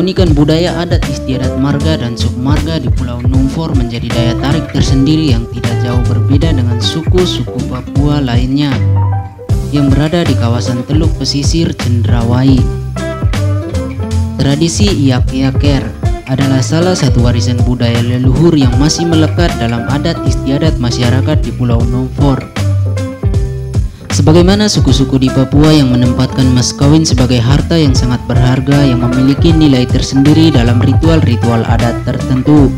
Keunikan budaya adat istiadat marga dan submarga di Pulau Numfor menjadi daya tarik tersendiri yang tidak jauh berbeda dengan suku-suku Papua lainnya yang berada di kawasan Teluk Pesisir Cendrawasih. Tradisi Iyak-Iyaker adalah salah satu warisan budaya leluhur yang masih melekat dalam adat istiadat masyarakat di Pulau Numfor. Sebagaimana suku-suku di Papua yang menempatkan mas kawin sebagai harta yang sangat berharga yang memiliki nilai tersendiri dalam ritual-ritual adat tertentu.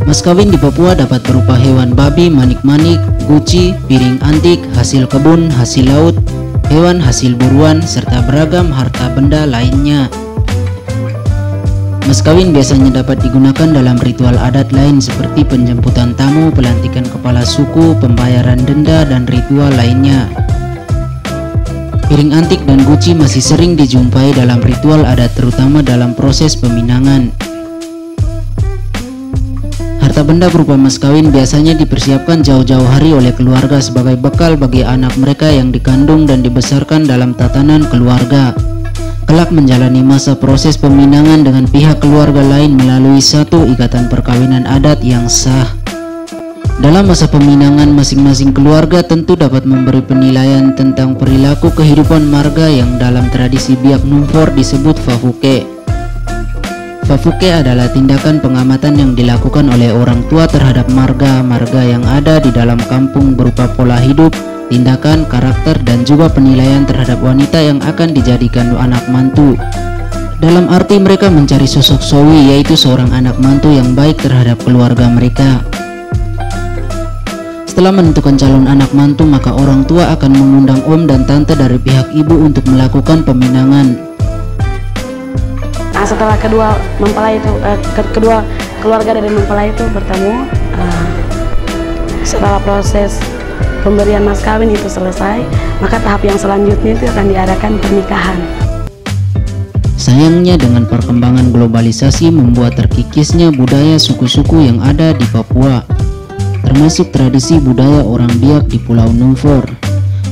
Mas kawin di Papua dapat berupa hewan babi, manik-manik, guci, piring antik, hasil kebun, hasil laut, hewan hasil buruan, serta beragam harta benda lainnya. Mas kawin biasanya dapat digunakan dalam ritual adat lain seperti penjemputan tamu, pelantikan kepala suku, pembayaran denda, dan ritual lainnya. Piring antik dan guci masih sering dijumpai dalam ritual adat terutama dalam proses peminangan. Harta benda berupa mas kawin biasanya dipersiapkan jauh-jauh hari oleh keluarga sebagai bekal bagi anak mereka yang dikandung dan dibesarkan dalam tatanan keluarga. Kelak menjalani masa proses peminangan dengan pihak keluarga lain melalui satu ikatan perkawinan adat yang sah. Dalam masa peminangan, masing-masing keluarga tentu dapat memberi penilaian tentang perilaku kehidupan marga yang dalam tradisi Biak Numfor disebut Fafuke. Fafuke adalah tindakan pengamatan yang dilakukan oleh orang tua terhadap marga-marga yang ada di dalam kampung berupa pola hidup, tindakan, karakter, dan juga penilaian terhadap wanita yang akan dijadikan anak mantu. Dalam arti mereka mencari sosok Sowi, yaitu seorang anak mantu yang baik terhadap keluarga mereka. Setelah menentukan calon anak mantu, maka orang tua akan mengundang om dan tante dari pihak ibu untuk melakukan peminangan. Nah, setelah kedua keluarga dari mempelai itu bertemu, setelah proses pemberian mas kawin itu selesai, maka tahap yang selanjutnya itu akan diadakan pernikahan. Sayangnya dengan perkembangan globalisasi membuat terkikisnya budaya suku-suku yang ada di Papua, termasuk tradisi budaya orang Biak di Pulau Numfor,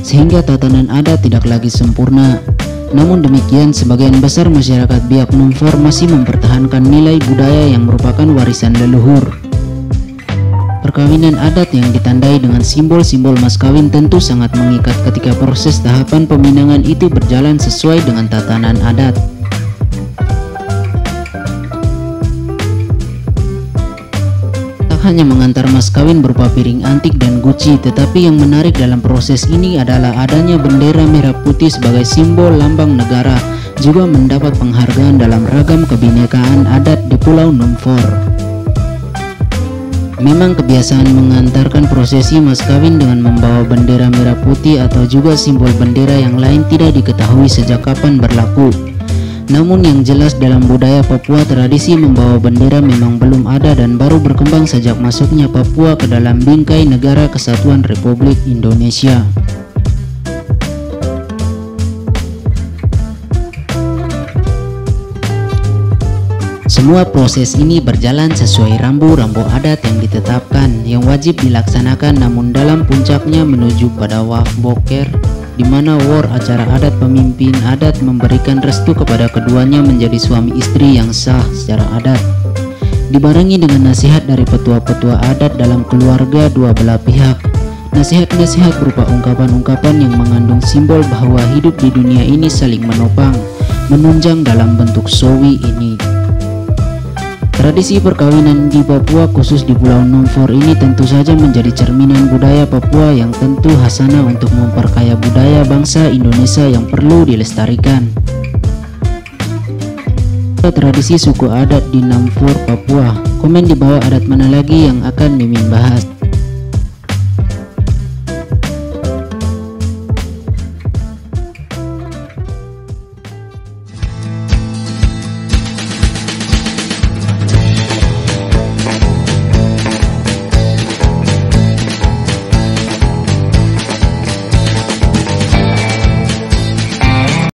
sehingga tatanan adat tidak lagi sempurna. Namun demikian, sebagian besar masyarakat Biak Numfor masih mempertahankan nilai budaya yang merupakan warisan leluhur. Perkawinan adat yang ditandai dengan simbol-simbol mas kawin tentu sangat mengikat ketika proses tahapan peminangan itu berjalan sesuai dengan tatanan adat. Tak hanya mengantar mas kawin berupa piring antik dan guci, tetapi yang menarik dalam proses ini adalah adanya bendera merah putih sebagai simbol lambang negara, juga mendapat penghargaan dalam ragam kebinekaan adat di Pulau Numfor. Memang kebiasaan mengantarkan prosesi mas kawin dengan membawa bendera merah putih atau juga simbol bendera yang lain tidak diketahui sejak kapan berlaku. Namun yang jelas dalam budaya Papua, tradisi membawa bendera memang belum ada dan baru berkembang sejak masuknya Papua ke dalam bingkai Negara Kesatuan Republik Indonesia. Semua proses ini berjalan sesuai rambu-rambu adat yang ditetapkan yang wajib dilaksanakan, namun dalam puncaknya menuju pada Waf Boker, di mana war acara adat pemimpin adat memberikan restu kepada keduanya menjadi suami istri yang sah secara adat, dibarengi dengan nasihat dari petua-petua adat dalam keluarga dua belah pihak. Nasihat-nasihat berupa ungkapan-ungkapan yang mengandung simbol bahwa hidup di dunia ini saling menopang, menunjang dalam bentuk Sowi ini. Tradisi perkawinan di Papua, khusus di Pulau Numfor ini, tentu saja menjadi cerminan budaya Papua yang tentu hasanah untuk memperkaya budaya bangsa Indonesia yang perlu dilestarikan. Tradisi suku adat di Numfor, Papua. Komen di bawah adat mana lagi yang akan Mimin bahas.